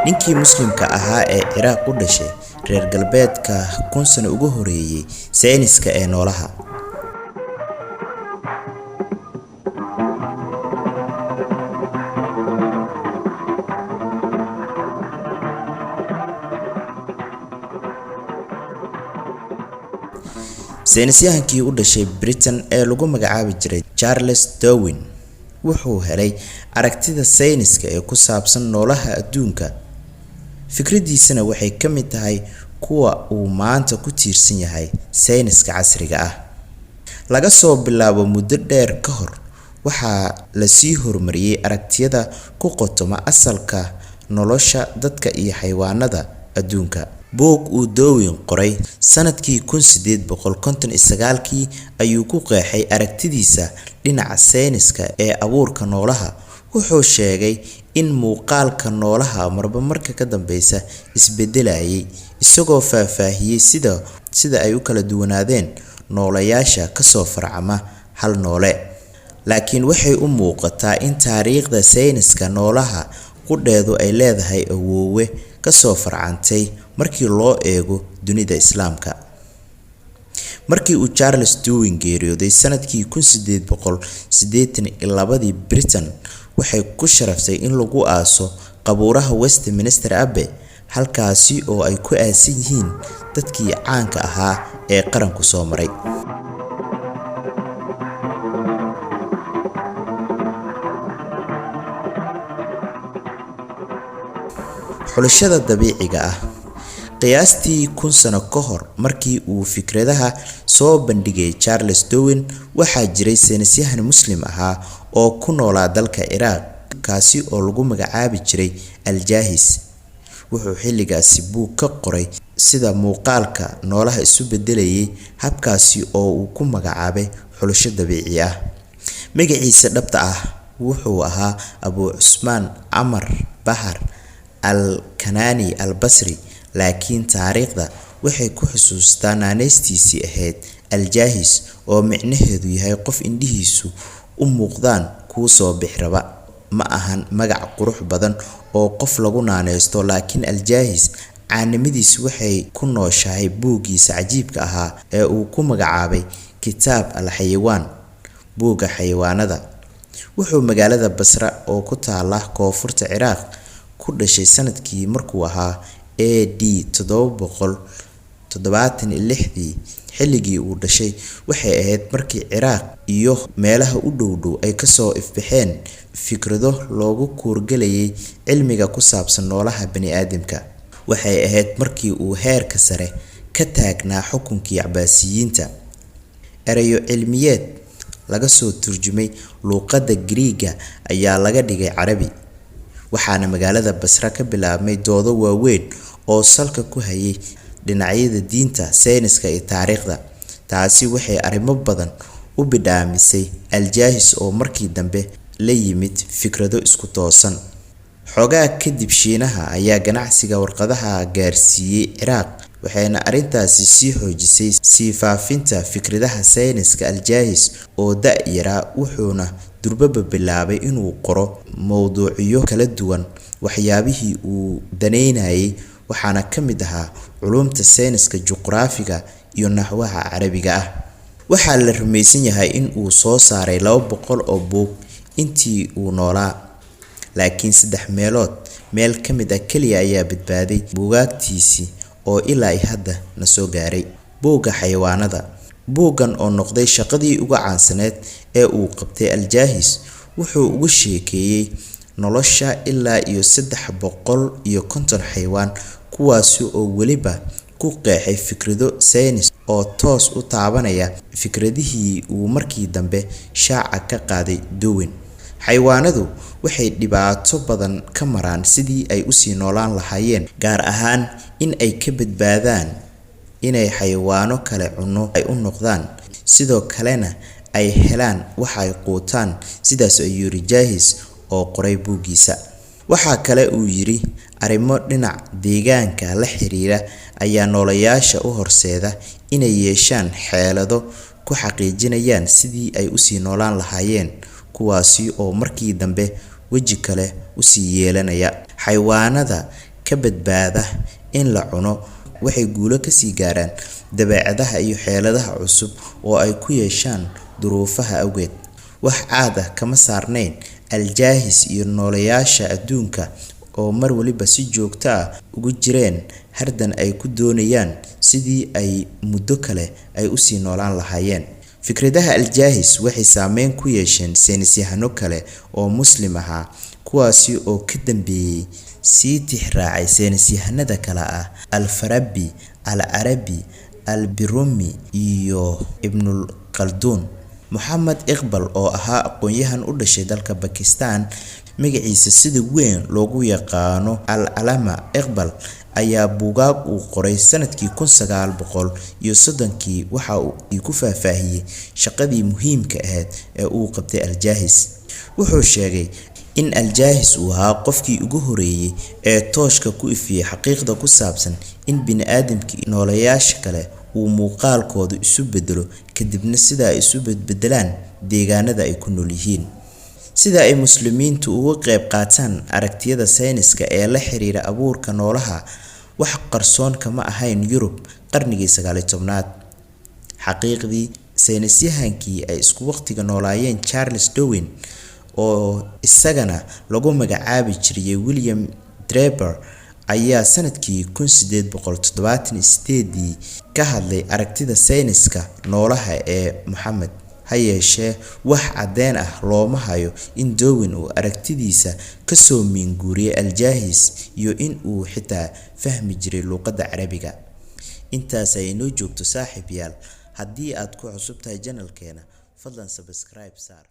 ninkii muslimka ahaa ee Ciraaq u dhashay reer galbeedka 1000 sano ugu horeeyay sayniska ee noolaha. saynisyahankii u dhashay Britain ee lagu magacaabi jiray Charles Darwin wuxuu helay aragtida sayniska ee ku saabsan noolaha adduunka. fikradiisana waxay ka mid tahay kuwa uu maanta ku tiirsan yahay sayniska casriga ah. laga soo bilaabo muddo dheer ka hor waxaa la sii horumariyay aragtiyada ku qotoma asalka nolosha dadka iyo xayawaanada adduunka. buug uu Darwin qoray sanadkii 1859 ayuu ku qeexay aragtidiisa dhinaca sayniska ee abuurka noolaha. wuxuu sheegay in muuqaalka noolaha marba marka ka dambeysa isbedelayay, isagoo faahfaahiyay sida ay u kala duwanaadeen noolayaasha ka soo farcama hal noole. laakiin waxay u muuqataa in taariikhda sayniska noolaha qudheedu ay leedahay awoowe ka soo farcantay markii loo eego dunida Islaamka. markii uu Charles Darwin geeriyooday sanadkii 1882 Britain waxay ku sharaftay in lagu aaso qabuuraha Westminster Abbey, halkaasi oo ay ku aasan yihiin dadkii caanka ahaa ee qaranku soo maray. xulashada dabiiciga ah qiyaastii 1000 sano ka hor markii uu fikradaha soo bandhigay Charles Darwin waxaa jiray saynisyahan muslim ahaa oo ku noolaa dalka Ciraaq kaasi oo lagu magacaabi jiray Al-Jahis. wuxuu xilligaasi buug ka qoray sida muuqaalka noolaha isu bedelayay, habkaasi oo uu ku magacaabay xulasho dabiici ah. magaciisa dhabta ah wuxuu ahaa Abu Usman Amar Bahar al-Kanani al-Basri, laakiin taariikhda waxay ku xusuustaan naanaystiisii ahayd Al-Jahis oo micnaheedu yahay qof indhihiisu u muuqdaan kuwa soo bixraba. ma ahan magac qurux badan oo qof lagu naanaysto, laakiin Al-Jahis caanimadiisu waxay ku nooshahay buugiisa cajiibka ahaa ee uu ku magacaabay Kitaab al-Xayawaan, buugga xayawaanada. wuxuu magaalada Basra oo ku taala koonfurta Ciraaq ku dhashay sanadkii markuu ahaa AD 776. xilligii uu dhashay waxay ahayd markii Ciraaq iyo meelaha u dhow ay ka soo ifbixeen fikrado loogu kuurgalayay cilmiga ku saabsan noolaha bani'aadamka. waxay ahayd markii uu heerka sare ka taagnaa xukunkii Cabbaasiyiinta. erayo cilmiyeed laga soo turjumay luqadda Greek ayaa laga dhigay Carabi. waxaana magaalada Basra ka bilaabmay doodo waaweyn oo salka ku hayay dhinacyada diinta, sayniska iyo taariikhda. taasi waxay arrimo badan u bidhaamisay Al-Jahis oo markii dambe la yimid fikrado isku toosan. xogaa kadib Shiinaha ayaa ganacsiga warqadaha gaarsiiyay Ciraaq, waxayna arintaasi sii xoojisay sii faafinta fikradaha sayniska. Al-Jahis oo da'yara wuxuuna durbaba bilaabay inuu qoro mowduucyo kala duwan. waxyaabihii uu daneynayay waxaana ka mid ahaa culumta sayniska, juqraafiga iyo naxwaha Carabiga ah. waxaa la rumaysan yahay in uu soo saaray 200 oo buug intii uu noolaa, laakiin 3 meelood meel ka mid ah kaliya ayaa badbaaday buugaagtiisii oo ilaa hadda na soo gaaray. buugga xayawaanada. buuggan oo noqday shaqadii ugu caansaneed ee uu qabtay Al-Jahis wuxuu uga sheekeeyay nolosha ilaa iyo 350 xayawaan, kuwaasi oo weliba ku qeexay fikrado saynis oo toos u taabanaya fikradihii uu markii dambe shaaca ka qaaday Darwin. xayawaanadu waxay dhibaato badan ka maraan sidii ay u sii noolaan lahaayeen, gaar ahaan in ay ka badbaadaan inay xayawaano kale cuno ay u noqdaan, sidoo kalena ay helaan waxa ay quutaan. sidaas ayuu Al-Jahis oo qoray buugiisa. waxa kale uu yiri arrimo dhinac deegaanka la xiriira ayaa noolayaasha u horseeda inay yeeshaan xeelado ku xaqiijinayaan sidii ay u sii noolaan lahaayeen, kuwaasi oo markii dambe weji kale u sii yeelanaya. Xayawaanada ka badbaada in la cuno waxay guulo ka sii gaaraan dabeecadaha iyo xeeladaha cusub oo ay ku yeeshaan duruufaha awgeed. Wax caad ah kama saarnayn Al-Jahiz iyo nooleyaasha adduunka oo mar waliba si joogto ah ugu jireen hardan ay ku doonayaan sidii ay muddo kale ay u sii noolaan lahaayeen. Fikradaha Al-Jahiz waxay saameyn ku yeesheen saynisyahano kale oo Muslim ahaa, kuwaasi oo ka dambeeyay sii tixraacay saynisyahanada kale ah Al-Farabi, Al-Arabi, Al-Biruni iyo Ibnul Khaldun. Mohammed Iqbal oo ahaa aqoonyahan u dhashay dalka Pakistan, magaciisa sida weyn loogu yaqaano Al-Allama Iqbal, ayaa buugaag uu qoray sanadkii 1930 waxa uu ku faahfaahiyay shaqadii muhiimka ahayd ee uu qabtay Al-Jahiz. Wuxuu sheegay in Al-Jahiz uu ahaa qofkii ugu horeeyay ee tooshka ku ifiyay xaqiiqda ku saabsan in bini'aadamka iyo nooleyaasha kale uu muuqaalkooda isu bedelo kadibna sida ay isu bedbedelaan deegaanada ay ku nool yihiin. Sida ay muslimiintu uga qayb qaataan aragtiyada sayniska ee la xiriira abuurka noolaha wax qarsoon kama ahayn Yurub qarnigii 19aad. Xaqiiqdii, saynisyahankii ay isku waqtiga noolaayeen Charles Darwin oo isagana lagu magacaabi jiray William Draper ayaa sanadkii 1878 ka hadlay aragtida sayniska noolaha ee Mohammed. Ha yeeshee, wax caddeyn ah looma hayo in Darwin uu aragtidiisa ka soo minguuriyay Al-Jahiz iyo in uu xitaa fahmi jiray luqadda Carabiga. Intaas ay noo joogto saaxiibayaal. Haddii aad ku cusub tahay channelkeena, fadlan subscribe saar.